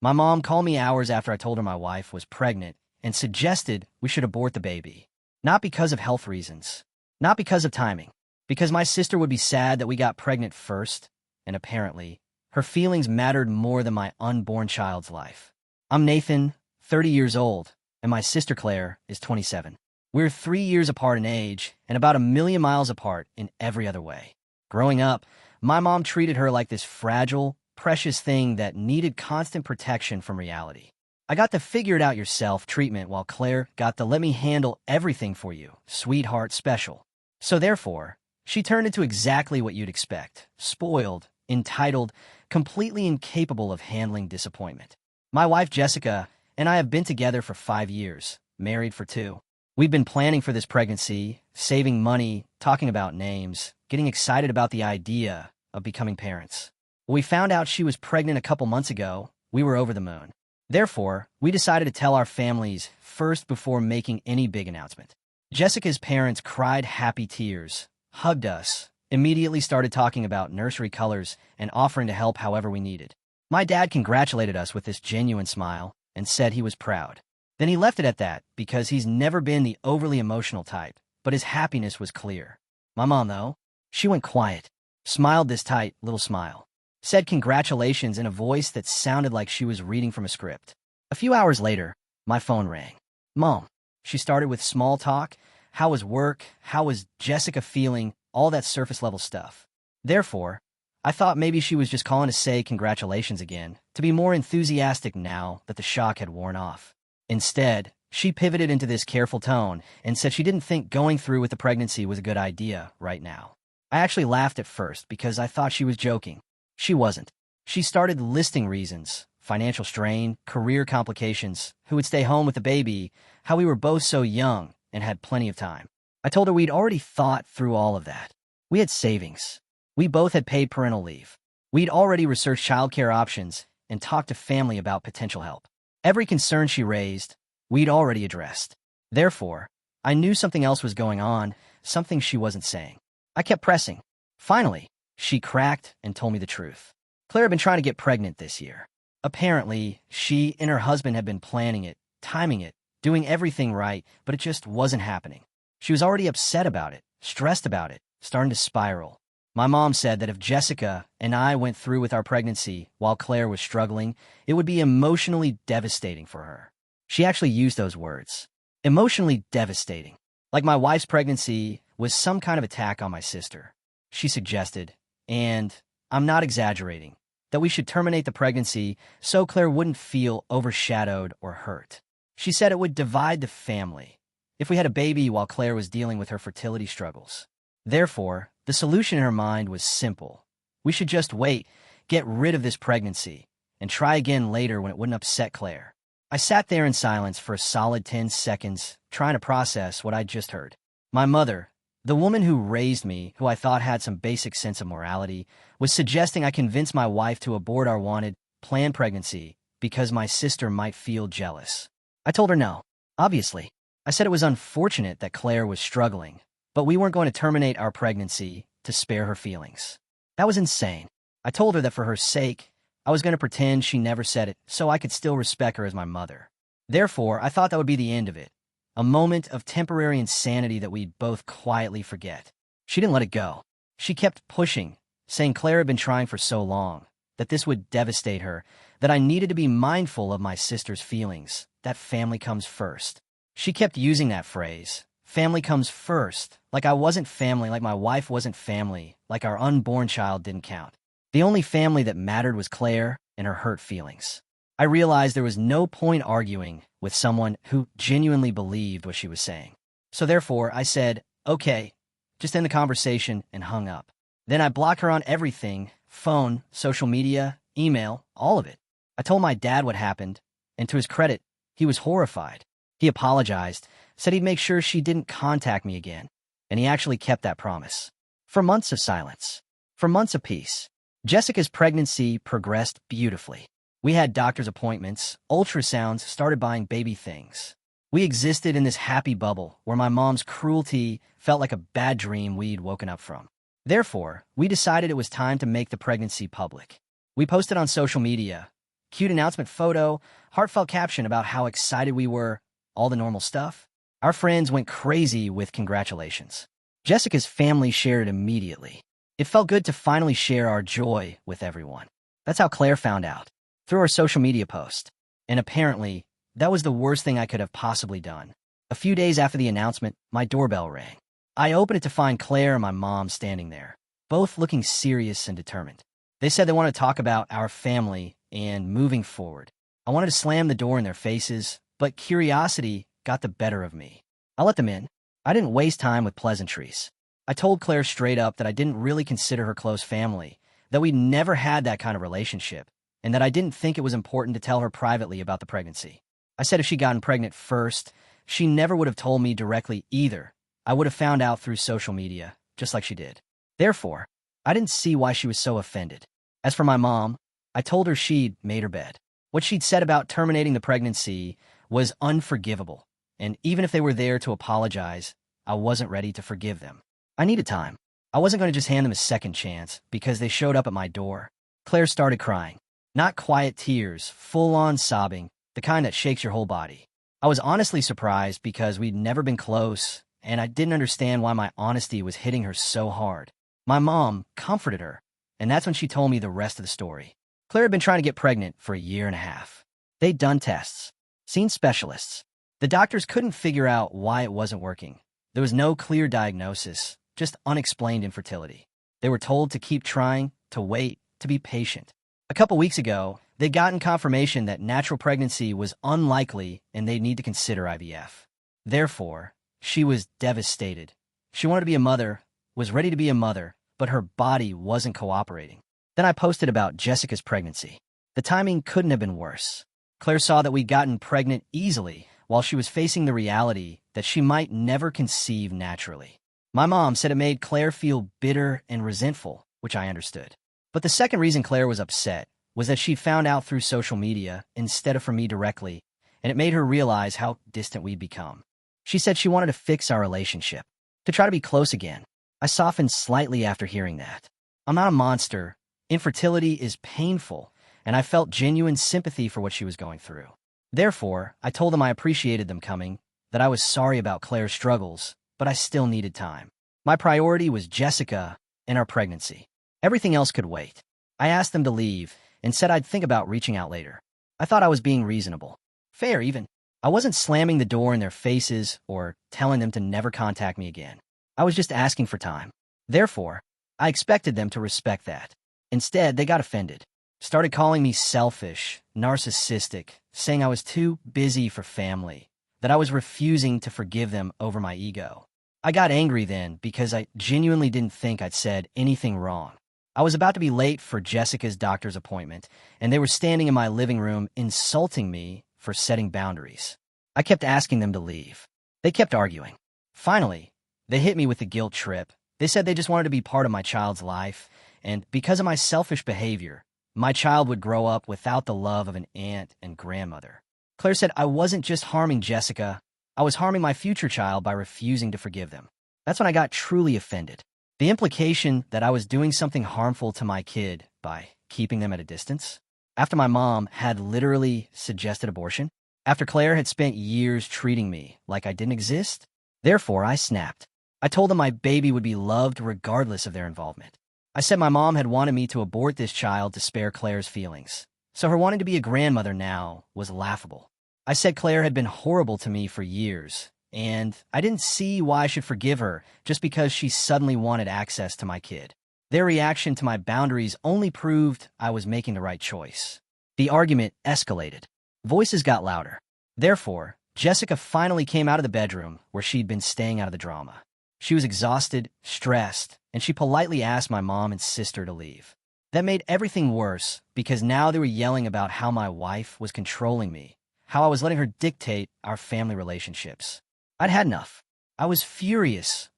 My mom called me hours after I told her my wife was pregnant and suggested we should abort the baby. Not because of health reasons, not because of timing, because my sister would be sad that we got pregnant first, and apparently, her feelings mattered more than my unborn child's life. I'm Nathan, 30 years old, and my sister Claire is 27. We're 3 years apart in age and about 1,000,000 miles apart in every other way. Growing up, my mom treated her like this fragile, precious thing that needed constant protection from reality. I got the figure it out yourself treatment while Claire got the let me handle everything for you, sweetheart special. So therefore, she turned into exactly what you'd expect, spoiled, entitled, completely incapable of handling disappointment. My wife Jessica and I have been together for 5 years, married for 2. We've been planning for this pregnancy, saving money, talking about names, getting excited about the idea of becoming parents. When we found out she was pregnant a couple months ago, we were over the moon. Therefore, we decided to tell our families first before making any big announcement. Jessica's parents cried happy tears, hugged us, immediately started talking about nursery colors and offering to help however we needed. My dad congratulated us with this genuine smile and said he was proud. Then he left it at that because he's never been the overly emotional type, but his happiness was clear. My mom, though, she went quiet, smiled this tight little smile, said congratulations in a voice that sounded like she was reading from a script. A few hours later, my phone rang. Mom, she started with small talk. How was work? How was Jessica feeling? All that surface level stuff. Therefore, I thought maybe she was just calling to say congratulations again, to be more enthusiastic now that the shock had worn off. Instead, she pivoted into this careful tone and said she didn't think going through with the pregnancy was a good idea right now. I actually laughed at first because I thought she was joking. She wasn't. She started listing reasons: financial strain, career complications, who would stay home with the baby, how we were both so young and had plenty of time. I told her we'd already thought through all of that. We had savings. We both had paid parental leave. We'd already researched childcare options and talked to family about potential help. Every concern she raised, we'd already addressed. Therefore, I knew something else was going on, something she wasn't saying. I kept pressing. Finally, she cracked and told me the truth. Claire had been trying to get pregnant this year. Apparently, she and her husband had been planning it, timing it, doing everything right, but it just wasn't happening. She was already upset about it, stressed about it, starting to spiral. My mom said that if Jessica and I went through with our pregnancy while Claire was struggling, it would be emotionally devastating for her. She actually used those words. Emotionally devastating. Like my wife's pregnancy was some kind of attack on my sister. She suggested, and I'm not exaggerating, that we should terminate the pregnancy so Claire wouldn't feel overshadowed or hurt. She said it would divide the family if we had a baby while Claire was dealing with her fertility struggles. Therefore, the solution in her mind was simple. We should just wait, get rid of this pregnancy, and try again later when it wouldn't upset Claire. I sat there in silence for a solid 10 seconds, trying to process what I'd just heard. My mother, the woman who raised me, who I thought had some basic sense of morality, was suggesting I convince my wife to abort our wanted, planned pregnancy because my sister might feel jealous. I told her no. Obviously, I said it was unfortunate that Claire was struggling, but we weren't going to terminate our pregnancy to spare her feelings. That was insane. I told her that for her sake, I was going to pretend she never said it so I could still respect her as my mother. Therefore, I thought that would be the end of it, a moment of temporary insanity that we'd both quietly forget. She didn't let it go. She kept pushing, saying Claire had been trying for so long, that this would devastate her, that I needed to be mindful of my sister's feelings, that family comes first. She kept using that phrase, family comes first, like I wasn't family, like my wife wasn't family, like our unborn child didn't count. The only family that mattered was Claire and her hurt feelings. I realized there was no point arguing with someone who genuinely believed what she was saying. So therefore, I said, okay, just end the conversation, and hung up. Then I blocked her on everything: phone, social media, email, all of it. I told my dad what happened, and to his credit, he was horrified. He apologized, said he'd make sure she didn't contact me again, and he actually kept that promise. For months of silence, for months of peace, Jessica's pregnancy progressed beautifully. We had doctor's appointments, ultrasounds, started buying baby things. We existed in this happy bubble where my mom's cruelty felt like a bad dream we'd woken up from. Therefore, we decided it was time to make the pregnancy public. We posted on social media, Cute announcement photo, heartfelt caption about how excited we were, all the normal stuff. Our friends went crazy with congratulations. Jessica's family shared it immediately. It felt good to finally share our joy with everyone. That's how Claire found out, through our social media post. And apparently, that was the worst thing I could have possibly done. A few days after the announcement, my doorbell rang. I opened it to find Claire and my mom standing there, both looking serious and determined. They said they wanted to talk about our family and moving forward. I wanted to slam the door in their faces, but curiosity got the better of me. I let them in. I didn't waste time with pleasantries. I told Claire straight up that I didn't really consider her close family, that we never had that kind of relationship, and that I didn't think it was important to tell her privately about the pregnancy. I said if she'd gotten pregnant first, she never would have told me directly either. I would have found out through social media, just like she did. Therefore, I didn't see why she was so offended. As for my mom, I told her she'd made her bed. What she'd said about terminating the pregnancy was unforgivable, and even if they were there to apologize, I wasn't ready to forgive them. I needed time. I wasn't going to just hand them a second chance because they showed up at my door. Claire started crying. Not quiet tears, full-on sobbing, the kind that shakes your whole body. I was honestly surprised because we'd never been close, and I didn't understand why my honesty was hitting her so hard. My mom comforted her, and that's when she told me the rest of the story. Claire had been trying to get pregnant for a year and a half. They'd done tests, seen specialists. The doctors couldn't figure out why it wasn't working. There was no clear diagnosis, just unexplained infertility. They were told to keep trying, to wait, to be patient. A couple weeks ago, they'd gotten confirmation that natural pregnancy was unlikely and they'd need to consider IVF. Therefore, she was devastated. She wanted to be a mother, was ready to be a mother, but her body wasn't cooperating. Then I posted about Jessica's pregnancy. The timing couldn't have been worse. Claire saw that we'd gotten pregnant easily while she was facing the reality that she might never conceive naturally. My mom said it made Claire feel bitter and resentful, which I understood. But the second reason Claire was upset was that she'd found out through social media instead of from me directly, and it made her realize how distant we'd become. She said she wanted to fix our relationship, to try to be close again. I softened slightly after hearing that. I'm not a monster. Infertility is painful, and I felt genuine sympathy for what she was going through. Therefore, I told them I appreciated them coming, that I was sorry about Claire's struggles, but I still needed time. My priority was Jessica and our pregnancy. Everything else could wait. I asked them to leave and said I'd think about reaching out later. I thought I was being reasonable. Fair, even. I wasn't slamming the door in their faces or telling them to never contact me again. I was just asking for time. Therefore, I expected them to respect that. Instead, they got offended. Started calling me selfish, narcissistic, saying I was too busy for family, that I was refusing to forgive them over my ego. I got angry then because I genuinely didn't think I'd said anything wrong. I was about to be late for Jessica's doctor's appointment, and they were standing in my living room insulting me for setting boundaries. I kept asking them to leave. They kept arguing. Finally, they hit me with the guilt trip. They said they just wanted to be part of my child's life, and because of my selfish behavior, my child would grow up without the love of an aunt and grandmother. Claire said I wasn't just harming Jessica, I was harming my future child by refusing to forgive them. That's when I got truly offended. The implication that I was doing something harmful to my kid by keeping them at a distance. After my mom had literally suggested abortion. After Claire had spent years treating me like I didn't exist. Therefore, I snapped. I told them my baby would be loved regardless of their involvement. I said my mom had wanted me to abort this child to spare Claire's feelings. So her wanting to be a grandmother now was laughable. I said Claire had been horrible to me for years, and I didn't see why I should forgive her just because she suddenly wanted access to my kid. Their reaction to my boundaries only proved I was making the right choice. The argument escalated. Voices got louder. Therefore, Jessica finally came out of the bedroom where she'd been staying out of the drama. She was exhausted, stressed, and she politely asked my mom and sister to leave. That made everything worse because now they were yelling about how my wife was controlling me, how I was letting her dictate our family relationships. I'd had enough. I was furious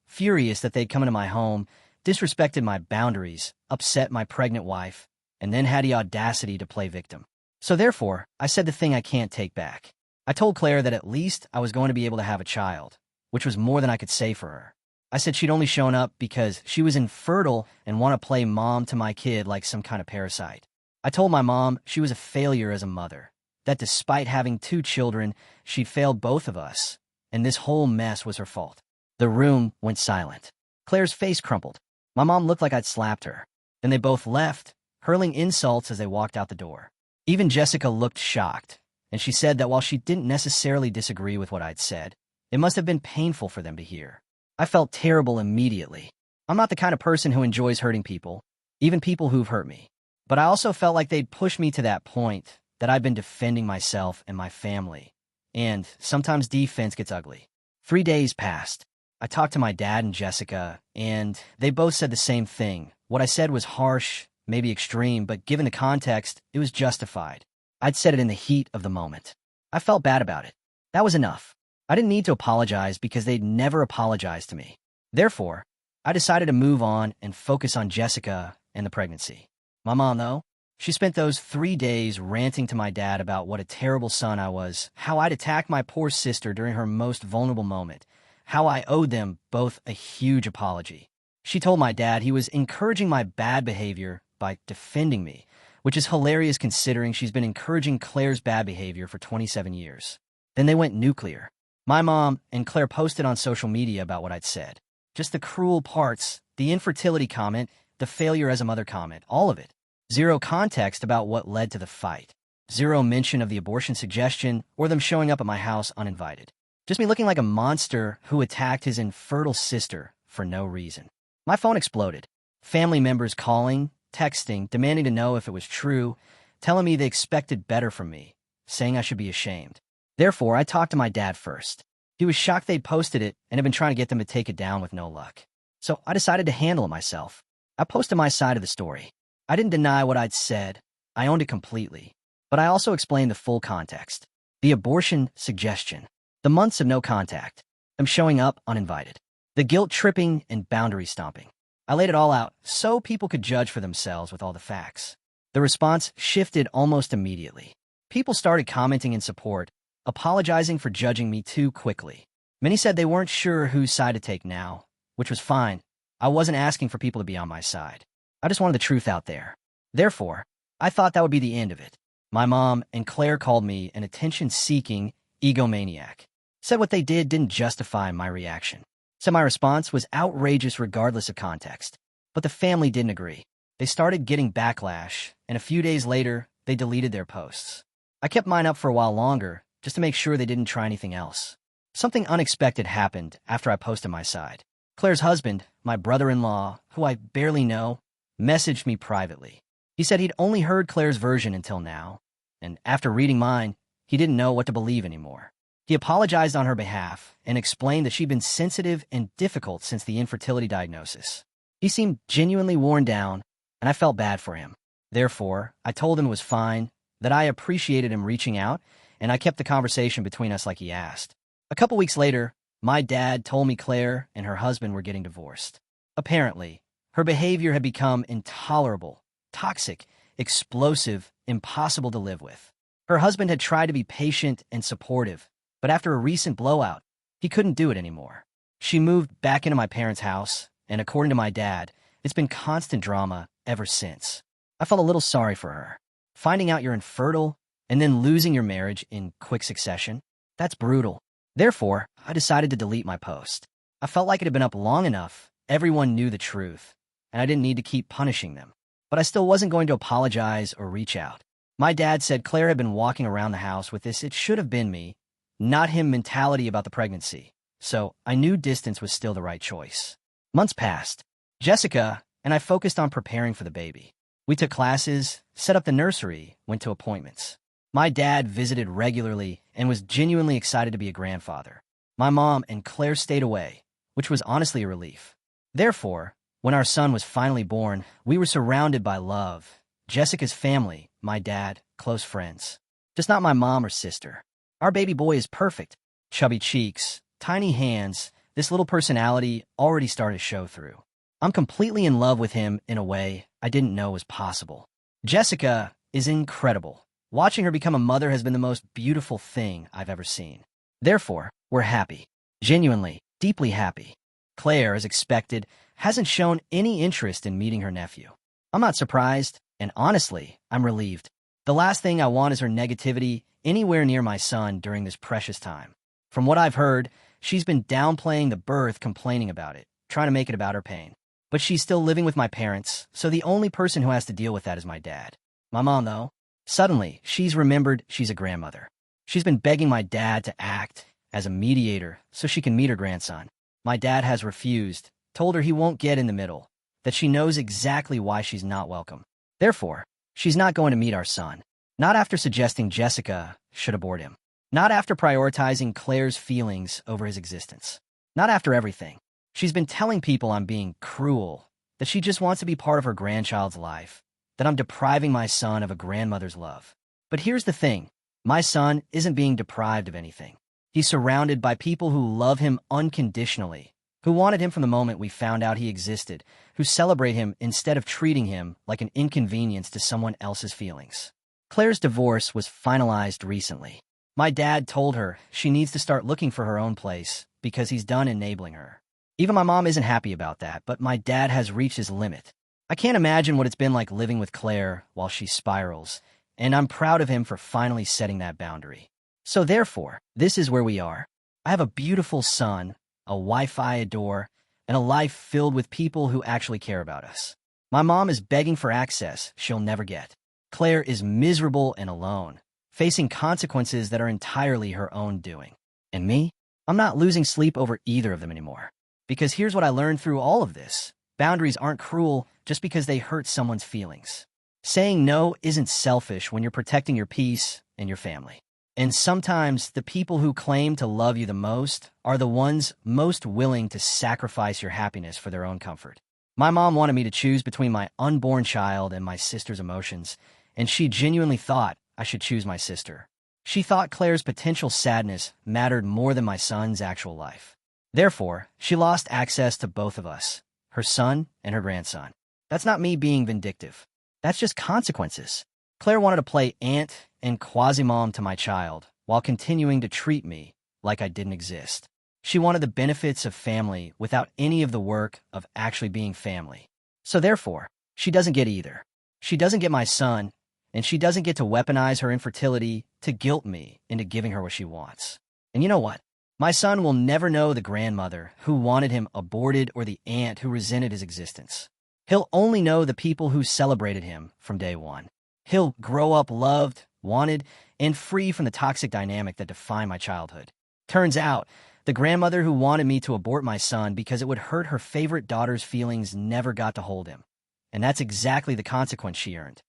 that they'd come into my home, disrespected my boundaries, upset my pregnant wife, and then had the audacity to play victim. So therefore, I said the thing I can't take back. I told Claire that at least I was going to be able to have a child, which was more than I could say for her. I said she'd only shown up because she was infertile and want to play mom to my kid like some kind of parasite. I told my mom she was a failure as a mother, that despite having 2 children, she'd failed both of us, and this whole mess was her fault. The room went silent. Claire's face crumpled. My mom looked like I'd slapped her. Then they both left, hurling insults as they walked out the door. Even Jessica looked shocked, and she said that while she didn't necessarily disagree with what I'd said, it must have been painful for them to hear. I felt terrible immediately. I'm not the kind of person who enjoys hurting people, even people who've hurt me. But I also felt like they'd pushed me to that point, that I've been defending myself and my family. And sometimes defense gets ugly. 3 days passed. I talked to my dad and Jessica, and they both said the same thing. What I said was harsh, maybe extreme, but given the context, it was justified. I'd said it in the heat of the moment. I felt bad about it. That was enough. I didn't need to apologize because they'd never apologized to me. Therefore, I decided to move on and focus on Jessica and the pregnancy. My mom, though, she spent those 3 days ranting to my dad about what a terrible son I was, how I'd attacked my poor sister during her most vulnerable moment, how I owed them both a huge apology. She told my dad he was encouraging my bad behavior by defending me, which is hilarious considering she's been encouraging Claire's bad behavior for 27 years. Then they went nuclear. My mom and Claire posted on social media about what I'd said. Just the cruel parts, the infertility comment, the failure as a mother comment, all of it. Zero context about what led to the fight. Zero mention of the abortion suggestion or them showing up at my house uninvited. Just me looking like a monster who attacked his infertile sister for no reason. My phone exploded. Family members calling, texting, demanding to know if it was true, telling me they expected better from me, saying I should be ashamed. Therefore, I talked to my dad first. He was shocked they'd posted it and had been trying to get them to take it down with no luck. So I decided to handle it myself. I posted my side of the story. I didn't deny what I'd said. I owned it completely. But I also explained the full context. The abortion suggestion. The months of no contact. Them showing up uninvited. The guilt-tripping and boundary stomping. I laid it all out so people could judge for themselves with all the facts. The response shifted almost immediately. People started commenting in support, apologizing for judging me too quickly. Many said they weren't sure whose side to take now, which was fine. I wasn't asking for people to be on my side. I just wanted the truth out there. Therefore, I thought that would be the end of it. My mom and Claire called me an attention-seeking egomaniac. Said what they did didn't justify my reaction. Said my response was outrageous regardless of context. But the family didn't agree. They started getting backlash, and a few days later, they deleted their posts. I kept mine up for a while longer, just to make sure they didn't try anything else. Something unexpected happened after I posted my side. Claire's husband, my brother-in-law, who I barely know, messaged me privately. He said he'd only heard Claire's version until now, and after reading mine, he didn't know what to believe anymore. He apologized on her behalf and explained that she'd been sensitive and difficult since the infertility diagnosis. He seemed genuinely worn down, and I felt bad for him. Therefore, I told him it was fine, that I appreciated him reaching out, and I kept the conversation between us like he asked. A couple weeks later, my dad told me Claire and her husband were getting divorced. Apparently, her behavior had become intolerable, toxic, explosive, impossible to live with. Her husband had tried to be patient and supportive, but after a recent blowout, he couldn't do it anymore. She moved back into my parents' house, and according to my dad, it's been constant drama ever since. I felt a little sorry for her. Finding out you're infertile and then losing your marriage in quick succession, that's brutal. Therefore, I decided to delete my post. I felt like it had been up long enough, everyone knew the truth, and I didn't need to keep punishing them. But I still wasn't going to apologize or reach out. My dad said Claire had been walking around the house with this "it should have been me, not him" mentality about the pregnancy, so I knew distance was still the right choice. Months passed. Jessica and I focused on preparing for the baby. We took classes, set up the nursery, went to appointments. My dad visited regularly and was genuinely excited to be a grandfather. My mom and Claire stayed away, which was honestly a relief. Therefore, when our son was finally born, we were surrounded by love. Jessica's family, my dad, close friends. Just not my mom or sister. Our baby boy is perfect. Chubby cheeks, tiny hands, this little personality already started to show through. I'm completely in love with him in a way I didn't know was possible. Jessica is incredible. Watching her become a mother has been the most beautiful thing I've ever seen. Therefore, we're happy. Genuinely, deeply happy. Claire, as expected, hasn't shown any interest in meeting her nephew. I'm not surprised, And honestly, I'm relieved. The last thing I want is her negativity anywhere near my son during this precious time. From what I've heard, she's been downplaying the birth, complaining about it, trying to make it about her pain. But she's still living with my parents, so the only person who has to deal with that is my dad. My mom, though, suddenly, she's remembered she's a grandmother. She's been begging my dad to act as a mediator so she can meet her grandson. My dad has refused, told her he won't get in the middle, that she knows exactly why she's not welcome. Therefore, she's not going to meet our son. Not after suggesting Jessica should abort him. Not after prioritizing Claire's feelings over his existence. Not after everything. She's been telling people I'm being cruel, that she just wants to be part of her grandchild's life, that I'm depriving my son of a grandmother's love. But here's the thing. My son isn't being deprived of anything. He's surrounded by people who love him unconditionally, who wanted him from the moment we found out he existed, who celebrate him instead of treating him like an inconvenience to someone else's feelings. Claire's divorce was finalized recently. My dad told her she needs to start looking for her own place because he's done enabling her. Even my mom isn't happy about that, but my dad has reached his limit. I can't imagine what it's been like living with Claire while she spirals, and I'm proud of him for finally setting that boundary. So therefore, this is where we are. I have a beautiful son, a wife I adore, and a life filled with people who actually care about us. My mom is begging for access she'll never get. Claire is miserable and alone, facing consequences that are entirely her own doing. And me? I'm not losing sleep over either of them anymore. Because here's what I learned through all of this. Boundaries aren't cruel just because they hurt someone's feelings. Saying no isn't selfish when you're protecting your peace and your family. And sometimes the people who claim to love you the most are the ones most willing to sacrifice your happiness for their own comfort. My mom wanted me to choose between my unborn child and my sister's emotions, and she genuinely thought I should choose my sister. She thought Claire's potential sadness mattered more than my son's actual life. Therefore, she lost access to both of us, her son and her grandson. That's not me being vindictive. That's just consequences. Claire wanted to play aunt and quasi-mom to my child while continuing to treat me like I didn't exist. She wanted the benefits of family without any of the work of actually being family. So therefore, she doesn't get either. She doesn't get my son, and she doesn't get to weaponize her infertility to guilt me into giving her what she wants. And you know what? My son will never know the grandmother who wanted him aborted or the aunt who resented his existence. He'll only know the people who celebrated him from day one. He'll grow up loved, wanted, and free from the toxic dynamic that defined my childhood. Turns out, the grandmother who wanted me to abort my son because it would hurt her favorite daughter's feelings never got to hold him. And that's exactly the consequence she earned.